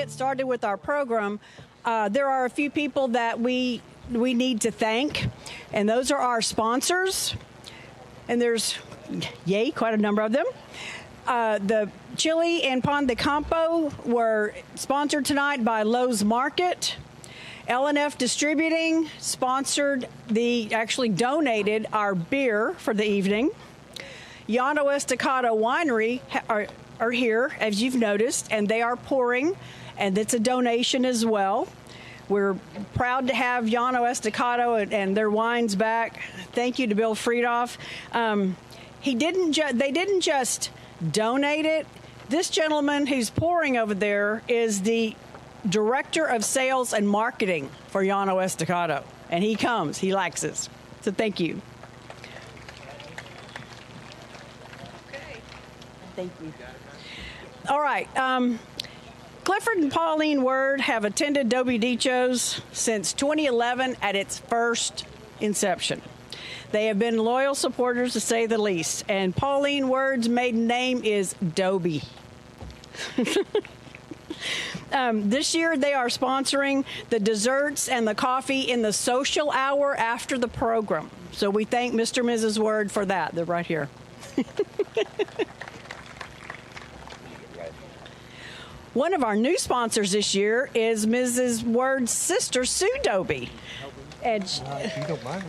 get started with our program, there are a few people that we need to thank, and those are our sponsors. And there's, yay, quite a number of them. The chili and pan de campo were sponsored tonight by Lowe's Market. L&F Distributing actually donated our beer for the evening. Llano Estacado Winery are here, as you've noticed, and they are pouring, and it's a donation as well. We're proud to have Llano Estacado and their wines back. Thank you to Bill Friedoff. They didn't just donate it. This gentleman who's pouring over there is the Director of Sales and Marketing for Llano Estacado, and he comes. He likes us. So thank you. Okay. Thank you. All right. Clifford and Pauline Word have attended Dobie Dichos since 2011 at its first inception. They have been loyal supporters, to say the least, and Pauline Word's maiden name is Dobie. This year, they are sponsoring the desserts and the coffee in the social hour after the program. So we thank Mr. and Mrs. Word for that. They're right here. One of our new sponsors this year is Mrs. Word's sister, Sue Dobie. And you don't mind.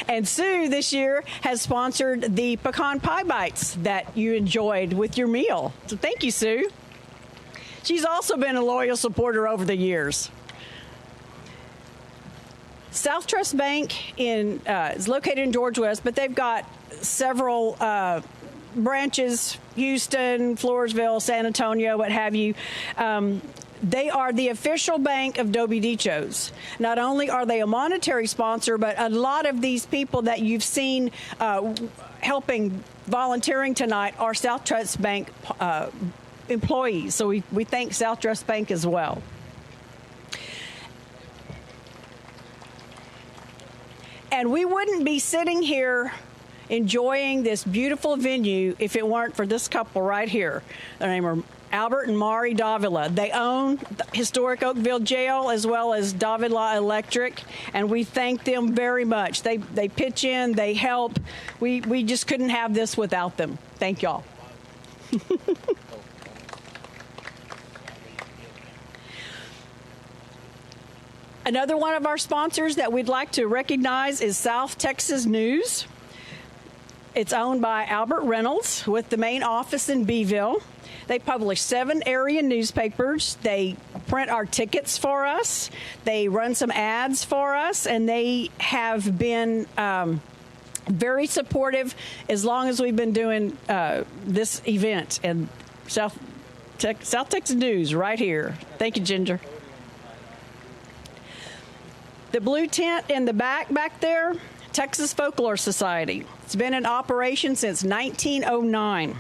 And Sue this year has sponsored the pecan pie bites that you enjoyed with your meal. So thank you, Sue. She's also been a loyal supporter over the years. South Trust Bank is located in George West, but they've got several branches, Houston, Floresville, San Antonio, what have you. They are the official bank of Dobie Dichos. Not only are they a monetary sponsor, but a lot of these people that you've seen helping volunteering tonight are South Trust Bank employees. So we thank South Trust Bank as well. And we wouldn't be sitting here enjoying this beautiful venue if it weren't for this couple right here. Their name are Albert and Mari Davila. They own the Historic Oakville Jail as well as Davila Electric, and we thank them very much. They pitch in, they help. We just couldn't have this without them. Thank y'all. Another one of our sponsors that we'd like to recognize is South Texas News. It's owned by Albert Reynolds with the main office in Beeville. They publish 7 area newspapers. They print our tickets for us. They run some ads for us, and they have been very supportive as long as we've been doing this event. And South Texas News right here. Thank you, Ginger. The blue tent in the back there, Texas Folklore Society. It's been in operation since 1909.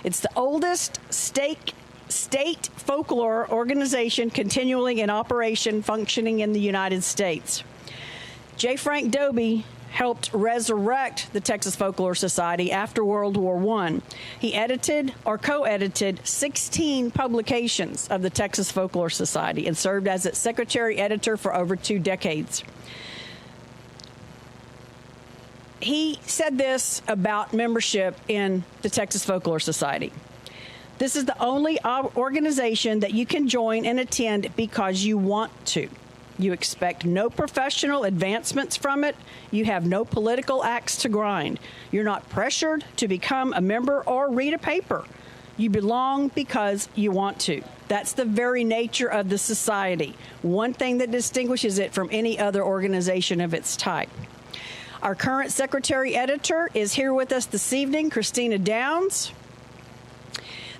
It's the oldest state folklore organization continually in operation, functioning in the United States. J. Frank Dobie helped resurrect the Texas Folklore Society after World War I. He edited or co-edited 16 publications of the Texas Folklore Society and served as its secretary editor for over 2 decades. He said this about membership in the Texas Folklore Society. This is the only organization that you can join and attend because you want to. You expect no professional advancements from it. You have no political axe to grind. You're not pressured to become a member or read a paper. You belong because you want to. That's the very nature of the society. One thing that distinguishes it from any other organization of its type. Our current secretary editor is here with us this evening, Christina Downs.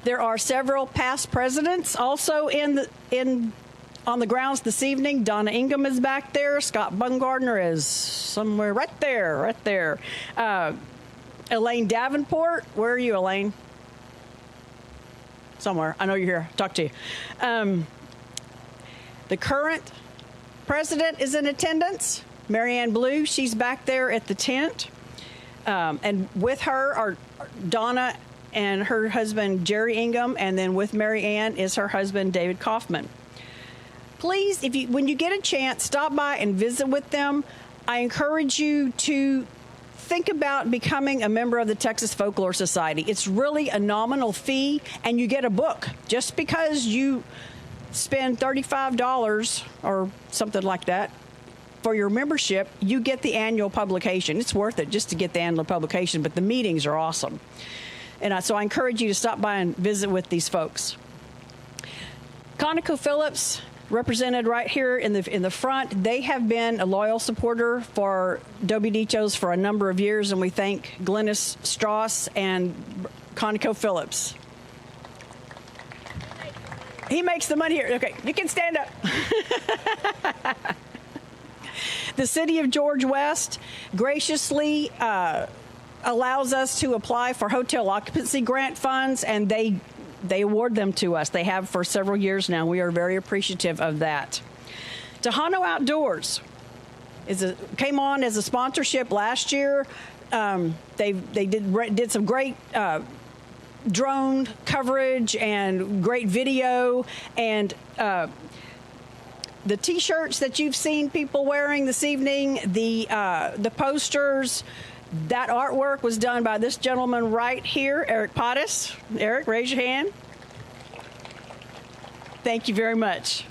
There are several past presidents also on the grounds this evening. Donna Ingham is back there. Scott Bumgardner is somewhere right there. Elaine Davenport, where are you, Elaine? Somewhere. I know you're here. Talk to you. The current president is in attendance. Marianne Blue, she's back there at the tent. And with her are Donna and her husband, Jerry Ingham, and then with Mary Ann is her husband, David Kaufman. Please, when you get a chance, stop by and visit with them. I encourage you to think about becoming a member of the Texas Folklore Society. It's really a nominal fee, and you get a book. Just because you spend $35 or something like that for your membership, you get the annual publication. It's worth it just to get the annual publication, but the meetings are awesome. And so I encourage you to stop by and visit with these folks. ConocoPhillips, represented right here in the front, they have been a loyal supporter for Dobie Dichos for a number of years, and we thank Glennis Strauss and ConocoPhillips. He makes the money here. Okay, you can stand up. The City of George West graciously allows us to apply for hotel occupancy grant funds, and they award them to us. They have for several years now. We are very appreciative of that. Tejano Outdoors came on as a sponsorship last year. They did some great drone coverage and great video, and the T-shirts that you've seen people wearing this evening, the posters. That artwork was done by this gentleman right here, Eric Pottis. Eric, raise your hand. Thank you very much.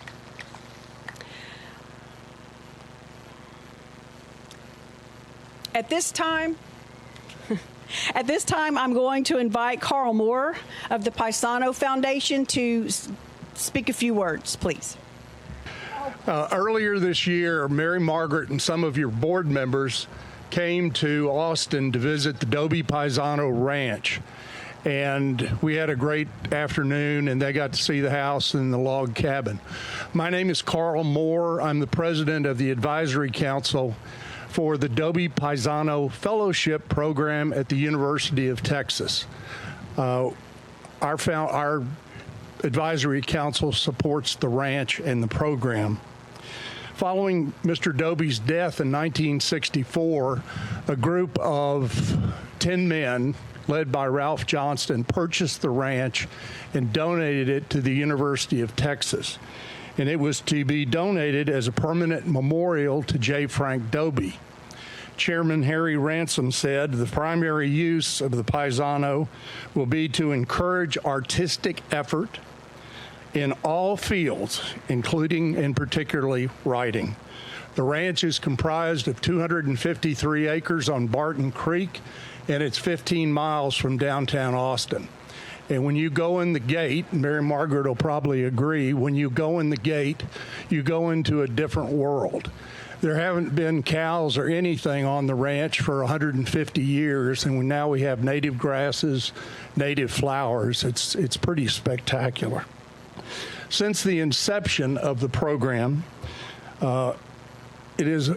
At this time, I'm going to invite Carl Moerer of the Paisano Foundation to speak a few words, please. Earlier this year, Mary Margaret and some of your board members came to Austin to visit the Dobie Paisano Ranch, and we had a great afternoon, and they got to see the house and the log cabin. My name is Carl Moerer. I'm the president of the advisory council for the Dobie Paisano Fellowship Program at the University of Texas. Our advisory council supports the ranch and the program. Following Mr. Dobie's death in 1964, a group of 10 men, led by Ralph Johnston, purchased the ranch and donated it to the University of Texas. And it was to be donated as a permanent memorial to J. Frank Dobie. Chairman Harry Ransom said the primary use of the Paisano will be to encourage artistic effort in all fields, including and particularly writing. The ranch is comprised of 253 acres on Barton Creek, and it's 15 miles from downtown Austin. And when you go in the gate, Mary Margaret will probably agree, when you go in the gate, you go into a different world. There haven't been cows or anything on the ranch for 150 years, and now we have native grasses, native flowers. It's pretty spectacular. Since the inception of the program, it has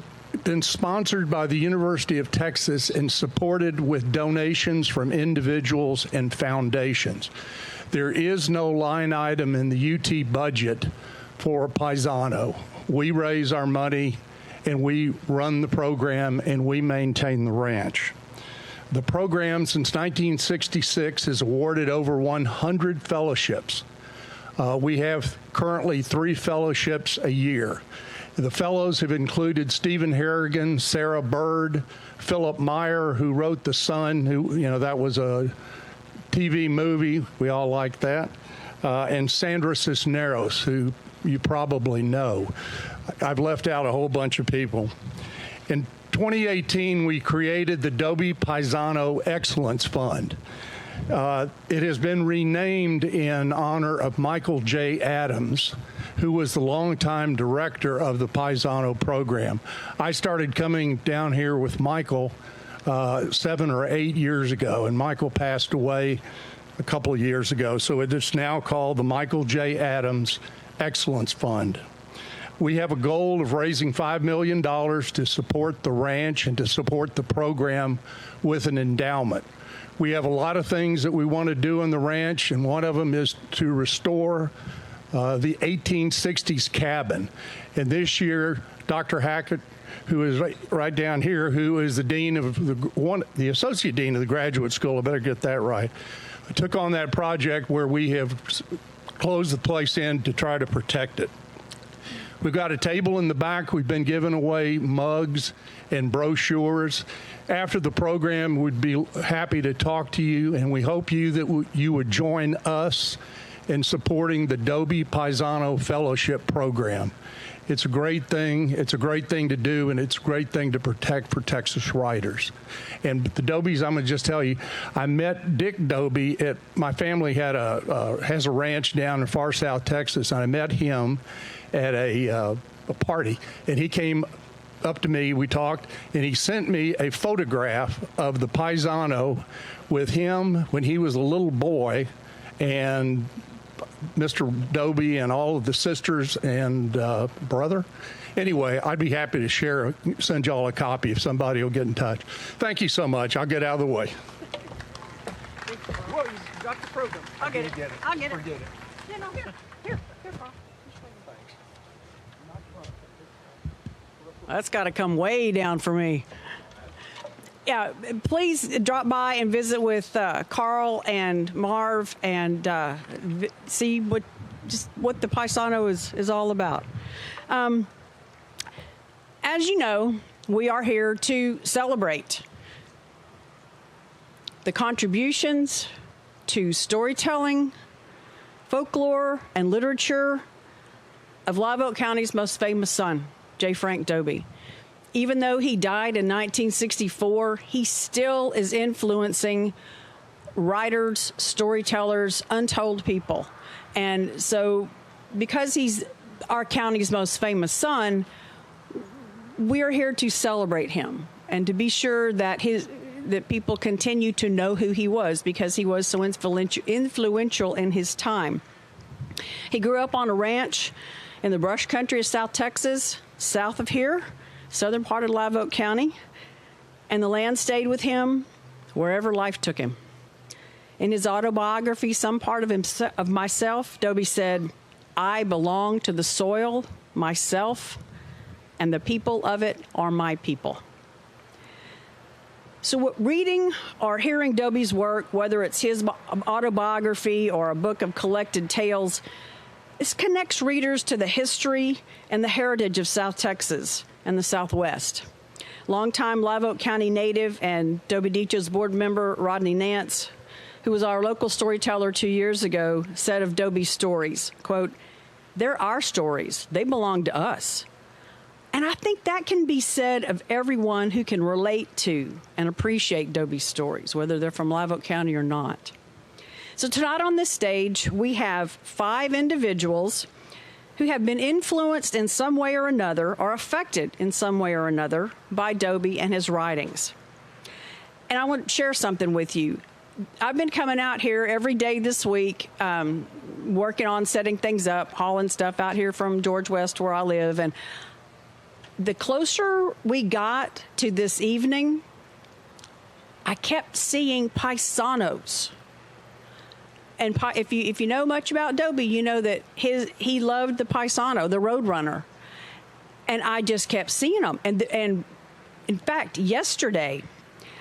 been sponsored by the University of Texas and supported with donations from individuals and foundations. There is no line item in the UT budget for Paisano. We raise our money, and we run the program, and we maintain the ranch. The program since 1966 has awarded over 100 fellowships. We have currently 3 fellowships a year. The fellows have included Stephen Harrigan, Sarah Bird, Philip Meyer, who wrote The Sun, that was a TV movie. We all like that. And Sandra Cisneros, who you probably know. I've left out a whole bunch of people. In 2018, we created the Dobie Paisano Excellence Fund. It has been renamed in honor of Michael J. Adams, who was the longtime director of the Paisano program. I started coming down here with Michael 7 or 8 years ago, and Michael passed away a couple of years ago, so it is now called the Michael J. Adams Excellence Fund. We have a goal of raising $5 million to support the ranch and to support the program with an endowment. We have a lot of things that we want to do on the ranch, and one of them is to restore the 1860s cabin. And this year, Dr. Hackett, who is right down here, who is the dean of the associate dean of the graduate school, I better get that right, took on that project where we have closed the place in to try to protect it. We've got a table in the back. We've been giving away mugs and brochures. After the program, we'd be happy to talk to you, and we hope that you would join us in supporting the Dobie Paisano Fellowship Program. It's a great thing. It's a great thing to do, and it's a great thing to protect for Texas writers. And the Dobies, I'm going to just tell you, I met Dick Dobie at, my family has a ranch down in far south Texas, and I met him at a party, and he came up to me, we talked, and he sent me a photograph of the Paisano with him when he was a little boy, and Mr. Dobie and all of the sisters and brother. Anyway, I'd be happy to send y'all a copy if somebody will get in touch. Thank you so much. I'll get out of the way. Whoa, you dropped the program. I'll get it. I'll get it. Forget it. Yeah, no, here, Carl. That's got to come way down for me. Yeah, please drop by and visit with Carl and Marv and see what the Paisano is all about. As you know, we are here to celebrate the contributions to storytelling, folklore, and literature of Live Oak County's most famous son, J. Frank Dobie. Even though he died in 1964, he still is influencing writers, storytellers, untold people. And so because he's our county's most famous son, we're here to celebrate him and to be sure that people continue to know who he was, because he was so influential in his time. He grew up on a ranch in the brush country of South Texas, south of here, southern part of Live Oak County, and the land stayed with him wherever life took him. In his autobiography, Some Part of Myself, Dobie said, "I belong to the soil, myself, and the people of it are my people." So reading or hearing Dobie's work, whether it's his autobiography or a book of collected tales, this connects readers to the history and the heritage of South Texas and the Southwest. Longtime Live Oak County native and Dobie Dichos board member Rodney Nance, who was our local storyteller 2 years ago, said of Dobie's stories, quote, "They're our stories. They belong to us." And I think that can be said of everyone who can relate to and appreciate Dobie's stories, whether they're from Live Oak County or not. So tonight on this stage, we have 5 individuals who have been influenced in some way or another, or affected in some way or another, by Dobie and his writings. And I want to share something with you. I've been coming out here every day this week, working on setting things up, hauling stuff out here from George West where I live. And the closer we got to this evening, I kept seeing Paisanos. And if you know much about Dobie, you know that he loved the Paisano, the Roadrunner, and I just kept seeing them. And in fact, yesterday,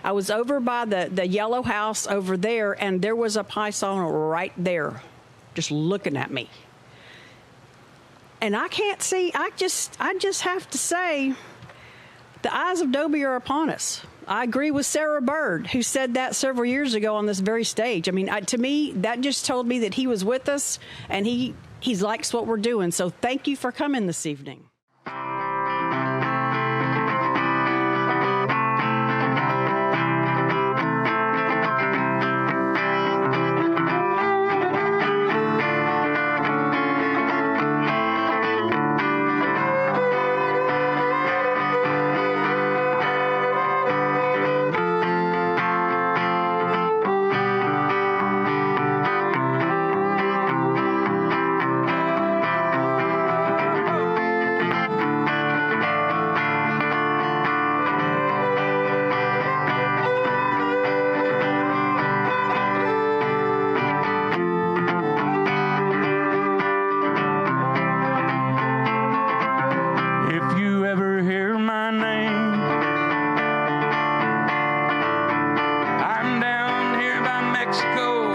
I was over by the yellow house over there, and there was a Paisano right there, just looking at me. And I can't see. I just have to say, the eyes of Dobie are upon us. I agree with Sarah Bird, who said that several years ago on this very stage. I mean, to me, that just told me that he was with us, and he likes what we're doing. So thank you for coming this evening. Mexico,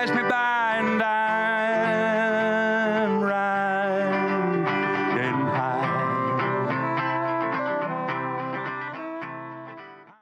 pass me by.